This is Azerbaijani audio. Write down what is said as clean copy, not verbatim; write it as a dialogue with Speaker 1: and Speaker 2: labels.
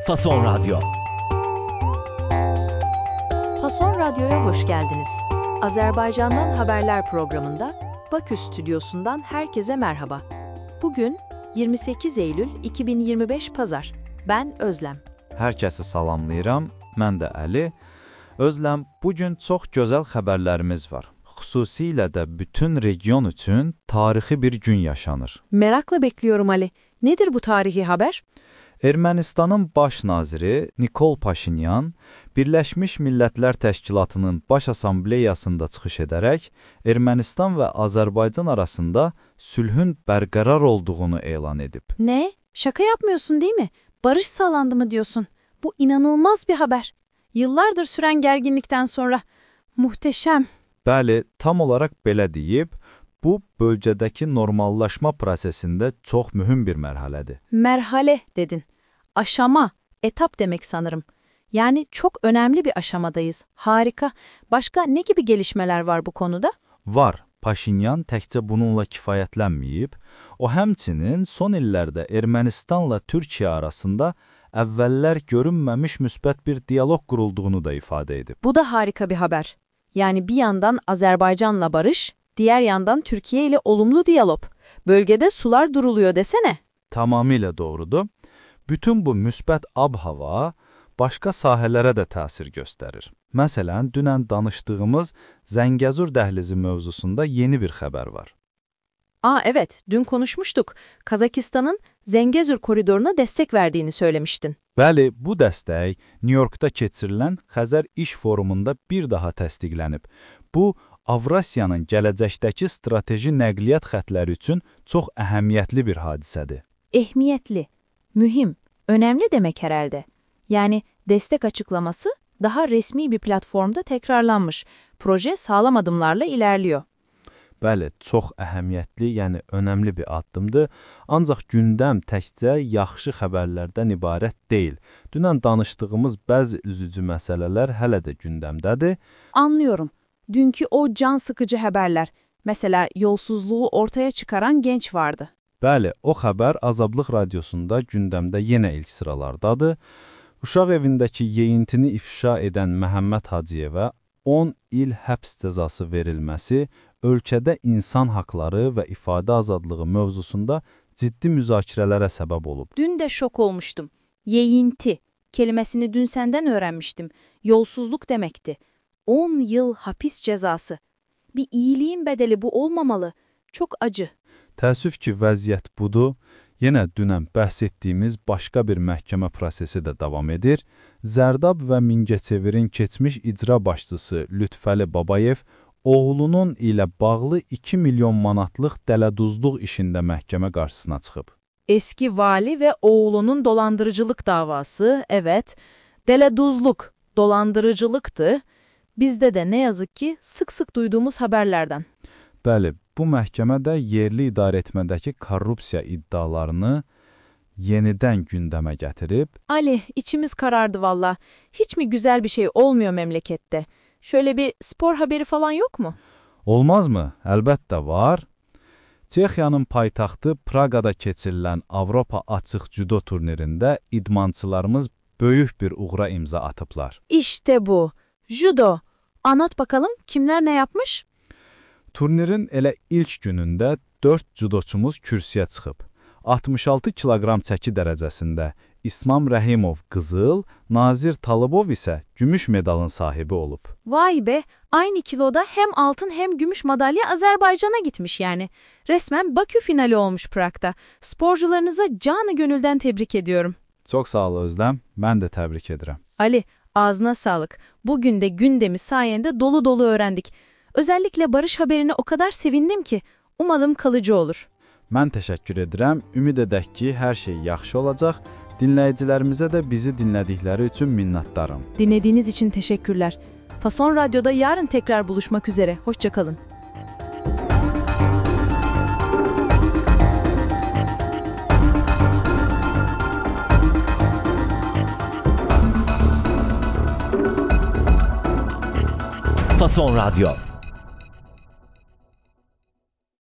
Speaker 1: Fason Radyo.
Speaker 2: Fason Radyo'ya hoş geldiniz. Azerbaycan'dan Haberler programında Bakü stüdyosundan herkese merhaba. Bugün 28 Eylül 2025 Pazar. Ben Özlem.
Speaker 3: Hər kəsi salamlayıram. Mən də Əli. Özləm, bugün çox gözəl xəbərlərimiz var. Xüsusilə də bütün region üçün tarixi bir gün yaşanır.
Speaker 2: Merakla bekliyorum Ali. Nedir bu tarihi haber?
Speaker 3: Ermənistanın baş naziri Nikol Paşinyan, Birləşmiş Millətlər Təşkilatının Baş Assambleyasında çıxış edərək, Ermənistan və Azərbaycan arasında sülhün bərqərar olduğunu elan edib.
Speaker 2: Ne? Şaka yapmıyorsun değil mi? Barış sağlandı mı diyorsun? Bu inanılmaz bir haber. Yıllardır süren gerginlikten sonra. Muhteşem.
Speaker 3: Bəli, tam olaraq belə deyib, bu bölgədəki normallaşma prosesində çox mühüm bir mərhələdir.
Speaker 2: Merhale dedin. Aşama, etap demek sanırım. Yani çok önemli bir aşamadayız. Harika. Başka ne gibi gelişmeler var bu konuda?
Speaker 3: Var. Paşinyan təkcə bununla kifayətlənməyib, o həmçinin son illərdə Ermənistanla Türkiyə arasında əvvəllər görünməmiş müsbət bir diyaloq qurulduğunu da ifadə edib.
Speaker 2: Bu da harika bir haber. Yani bir yandan Azerbaycan'la barış, diğer yandan Türkiye ile olumlu diyalog. Bölgede sular duruluyor desene.
Speaker 3: Tamamilə doğrudur. Bütün bu müsbət ab-hava başqa sahələrə də təsir göstərir. Məsələn, dünən danışdığımız Zəngəzur dəhlizi mövzusunda yeni bir xəbər var.
Speaker 2: Evet, dün konuşmuştuk. Kazakistan'ın Zengezur koridoruna destek verdiğini söylemiştin.
Speaker 3: Bəli, bu dəstək New Yorkda keçirilən Xəzər İş Forumunda bir daha təsdiqlənib. Bu, Avrasiyanın gələcəkdəki strateji nəqliyyat xətləri üçün çox əhəmiyyətli bir hadisədir.
Speaker 2: Ehmiyetli, mühim, önemli demek herhalde. Yani destek açıklaması daha resmi bir platformda tekrarlanmış. Proje sağlam adımlarla ilerliyor.
Speaker 3: Bəli, çox əhəmiyyətli, yəni önəmli bir addımdır. Ancaq gündəm təkcə yaxşı xəbərlərdən ibarət deyil. Dünən danışdığımız bəzi üzücü məsələlər hələ də gündəmdədir.
Speaker 2: Anlıyorum. Dünkü o can sıkıcı haberler. Mesela yolsuzluğu ortaya çıkaran genç vardı.
Speaker 3: Bəli, o xəbər Azablıq radiosunda gündəmdə yenə ilk sıralardadır. Uşaq evindəki yeyintini ifşa edən Məhəmməd Hacıyevə 10 il həbs cəzası verilməsi ölkədə insan haqları və ifadə azadlığı mövzusunda ciddi müzakirələrə səbəb olub.
Speaker 2: Dün de şok olmuştum. Yeyinti kelimesini dün senden öğrenmiştim. Yolsuzluk demekti. 10 yıl hapis cezası. Bir iyiliğin bedeli bu olmamalı. Çok acı.
Speaker 3: Təəssüf ki, vəziyyət budur. Yenə dünən bəhs etdiyimiz başqa bir məhkəmə prosesi də davam edir. Zərdab və Mingəçevirin keçmiş icra başçısı Lütfəli Babayev oğlunun ilə bağlı 2 milyon manatlıq dələduzluq işində məhkəmə qarşısına çıxıb.
Speaker 2: Eski vali ve oğlunun dolandırıcılık davası, evet. Deleduzluk, dolandırıcılıktı. Bizde de ne yazık ki sık sık duyduğumuz haberlerden.
Speaker 3: Bəli, bu məhkəmə də yerli idarəetmədəki korrupsiya iddialarını yenidən gündəmə gətirib.
Speaker 2: Ali, içimiz karardı valla. Hiç mi güzel bir şey olmuyor memlekette? Şöyle bir spor haberi falan yok mu?
Speaker 3: Olmaz mı? Əlbəttə var. Çexiyanın paytaxtı Praqada keçirilən Avropa açıq judo turnirində idmançılarımız böyük bir uğura imza atıblar.
Speaker 2: İşte bu. Judo. Anlat bakalım kimler ne yapmış?
Speaker 3: Turnirin elə ilk günündə 4 judoçumuz kürsüyə çıxıb. 66 kiloqram çəki dərəcəsində İsmam Rəhimov qızıl, Nazir Talıbov isə gümüş medalın sahibi olub.
Speaker 2: Vay be, aynı kiloda hem altın hem gümüş madalya Azerbaycan'a gitmiş yani. Resmen Bakü finali olmuş Prag'da. Sporcularınıza canı gönülden tebrik ediyorum.
Speaker 3: Çox sağ ol Özlem, mən də təbrik edirəm.
Speaker 2: Ali, ağzına sağlık. Bugün de gündemi sayende dolu dolu öğrendik. Özellikle barış haberine o kadar sevindim ki, umalım kalıcı olur.
Speaker 3: Mən təşəkkür edirəm, ümid edək ki, hər şey yaxşı olacaq. Dinləyicilərimizə də bizi dinlədikləri üçün minnətdarım.
Speaker 2: Dinlediğiniz için teşekkürler. Fason Radyo'da yarın tekrar buluşmak üzere. Hoşça kalın.
Speaker 1: Fason Radyo.